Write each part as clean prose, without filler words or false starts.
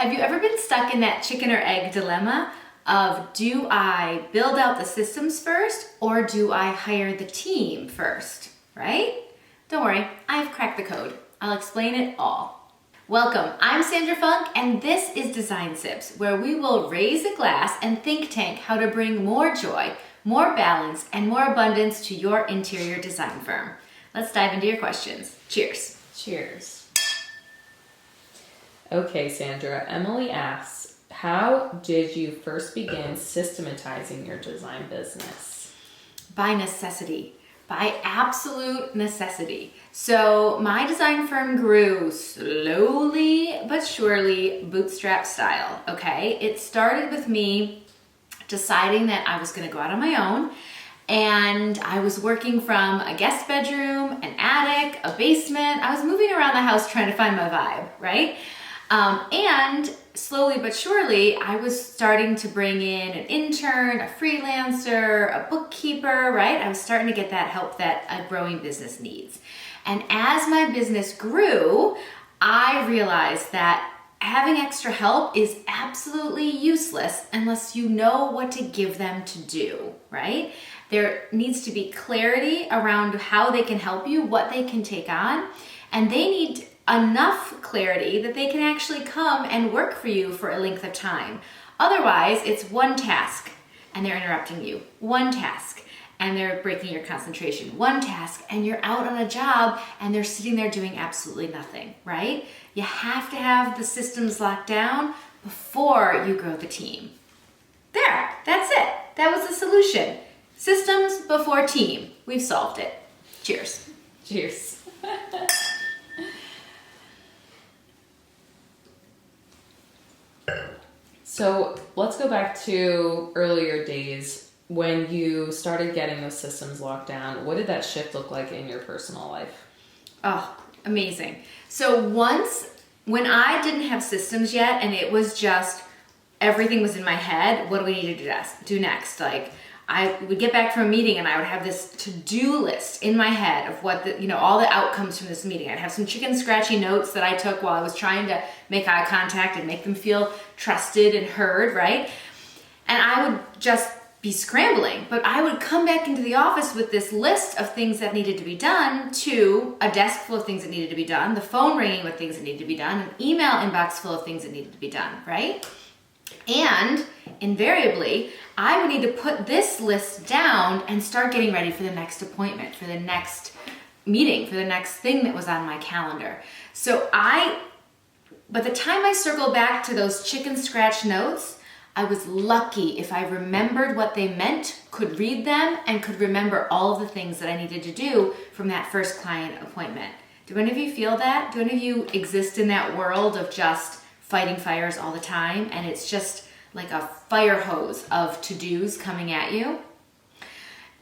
Have you ever been stuck in that chicken or egg dilemma of, do I build out the systems first or do I hire the team first, right? Don't worry, I've cracked the code. I'll explain it all. Welcome, I'm Sandra Funk and this is Design Sips, where we will raise a glass and think tank how to bring more joy, more balance, and more abundance to your interior design firm. Let's dive into your questions. Cheers. Cheers. Okay, Sandra, Emily asks, how did you first begin systematizing your design business? By necessity, by absolute necessity. So my design firm grew slowly but surely, bootstrap style, okay? It started with me deciding that I was gonna go out on my own, and I was working from a guest bedroom, an attic, a basement. I was moving around the house trying to find my vibe, right? And slowly but surely, I was starting to bring in an intern, a freelancer, a bookkeeper, right? I was starting to get that help that a growing business needs. And as my business grew, I realized that having extra help is absolutely useless unless you know what to give them to do, right? There needs to be clarity around how they can help you, what they can take on, and they need enough clarity that they can actually come and work for you for a length of time. Otherwise, it's one task and they're interrupting you, one task and they're breaking your concentration, one task and you're out on a job and they're sitting there doing absolutely nothing, right? You have to have the systems locked down before you grow the team. There, that's it. That was the solution. Systems before team. We've solved it. Cheers. Cheers. So let's go back to earlier days when you started getting those systems locked down. What did that shift look like in your personal life? Oh, amazing. So when I didn't have systems yet and it was just everything was in my head, what do we need to do next? Like, I would get back from a meeting and I would have this to-do list in my head of what all the outcomes from this meeting. I'd have some chicken scratchy notes that I took while I was trying to make eye contact and make them feel trusted and heard, right? And I would just be scrambling, but I would come back into the office with this list of things that needed to be done, to a desk full of things that needed to be done, the phone ringing with things that needed to be done, an email inbox full of things that needed to be done, right? And invariably, I would need to put this list down and start getting ready for the next appointment, for the next meeting, for the next thing that was on my calendar. So by the time I circled back to those chicken scratch notes, I was lucky if I remembered what they meant, could read them, and could remember all of the things that I needed to do from that first client appointment. Do any of you feel that? Do any of you exist in that world of just fighting fires all the time and it's just like a fire hose of to-dos coming at you?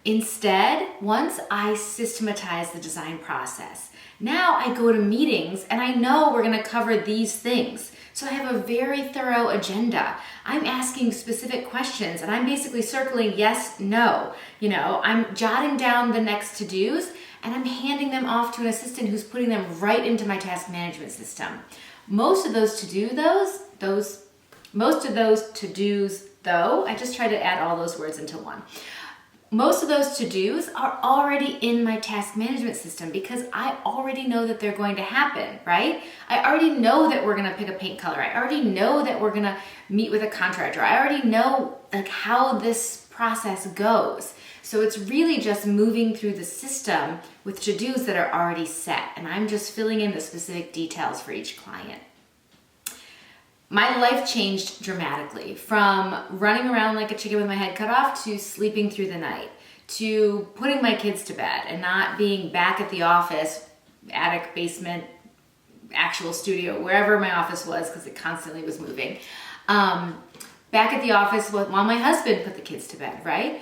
Instead, once I systematize the design process, now I go to meetings and I know we're gonna cover these things. So I have a very thorough agenda. I'm asking specific questions and I'm basically circling yes, no. I'm jotting down the next to-dos and I'm handing them off to an assistant who's putting them right into my task management system. Most of those to-dos, though, I just try to add all those words into one. Most of those to-dos are already in my task management system because I already know that they're going to happen, right? I already know that we're gonna pick a paint color. I already know that we're gonna meet with a contractor. I already know how this process goes. So it's really just moving through the system with to-dos that are already set, and I'm just filling in the specific details for each client. My life changed dramatically from running around like a chicken with my head cut off to sleeping through the night, to putting my kids to bed and not being back at the office, attic, basement, actual studio, wherever my office was, because it constantly was moving. Back at the office while my husband put the kids to bed, right?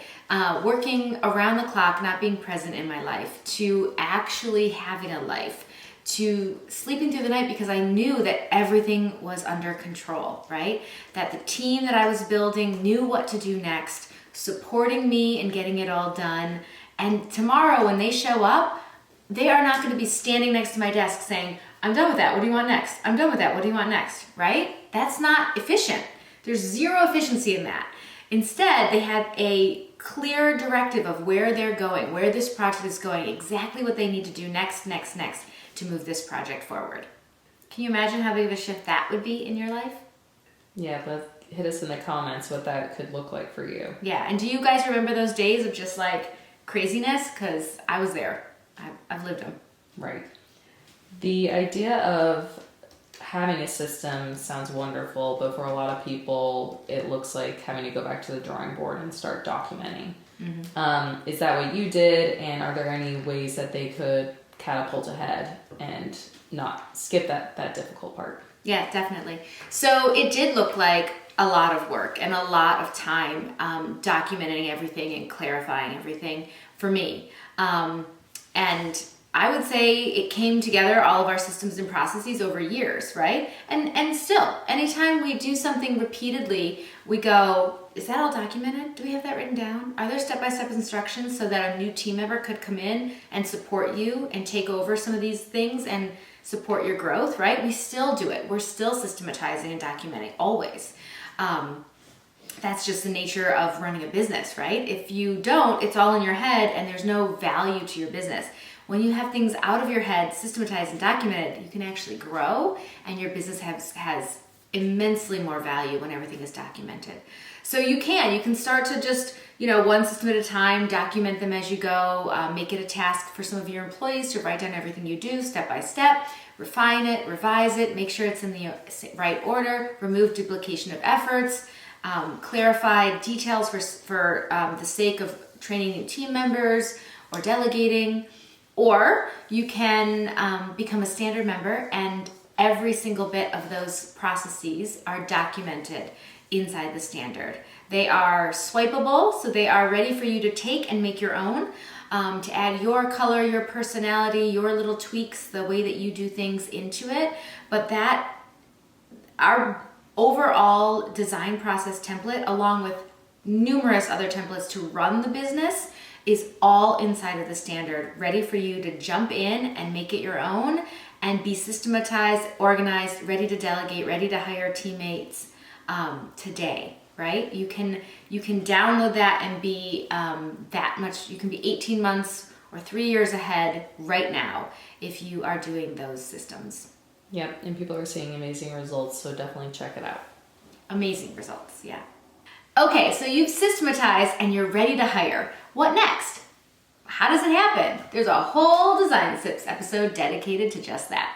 Working around the clock, not being present in my life, to actually having a life, to sleeping through the night because I knew that everything was under control, right? That the team that I was building knew what to do next, supporting me and getting it all done. And tomorrow when they show up, they are not going to be standing next to my desk saying, I'm done with that, what do you want next? I'm done with that, what do you want next, right? That's not efficient. There's zero efficiency in that. Instead, they had a clear directive of where they're going, where this project is going, exactly what they need to do next to move this project forward. Can you imagine how big of a shift that would be in your life? Yeah, but hit us in the comments what that could look like for you. Yeah, and do you guys remember those days of just like craziness? Because I was there. I've lived them. Right. The idea of having a system sounds wonderful, but for a lot of people, it looks like having to go back to the drawing board and start documenting. Mm-hmm. Is that what you did? And are there any ways that they could catapult ahead and not skip that difficult part? Yeah, definitely. So it did look like a lot of work and a lot of time documenting everything and clarifying everything for me. And I would say it came together, all of our systems and processes, over years, right? And still, anytime we do something repeatedly, we go, is that all documented? Do we have that written down? Are there step-by-step instructions so that a new team member could come in and support you and take over some of these things and support your growth, right? We still do it. We're still systematizing and documenting, always. That's just the nature of running a business, right? If you don't, it's all in your head and there's no value to your business. When you have things out of your head, systematized and documented, you can actually grow, and your business has immensely more value when everything is documented. So you can start to just, one system at a time, document them as you go, make it a task for some of your employees to write down everything you do step by step, refine it, revise it, make sure it's in the right order, remove duplication of efforts, clarify details for the sake of training new team members or delegating. Or you can become a standard member, and every single bit of those processes are documented inside the standard. They are swipeable, so they are ready for you to take and make your own, to add your color, your personality, your little tweaks, the way that you do things into it. But our overall design process template, along with numerous other templates to run the business, is all inside of the standard, ready for you to jump in and make it your own and be systematized, organized, ready to delegate, ready to hire teammates today, right? You can download that and be you can be 18 months or 3 years ahead right now if you are doing those systems. Yep, and people are seeing amazing results, so definitely check it out. Amazing results, yeah. Okay, so you've systematized and you're ready to hire. What next? How does it happen? There's a whole Design Tips episode dedicated to just that.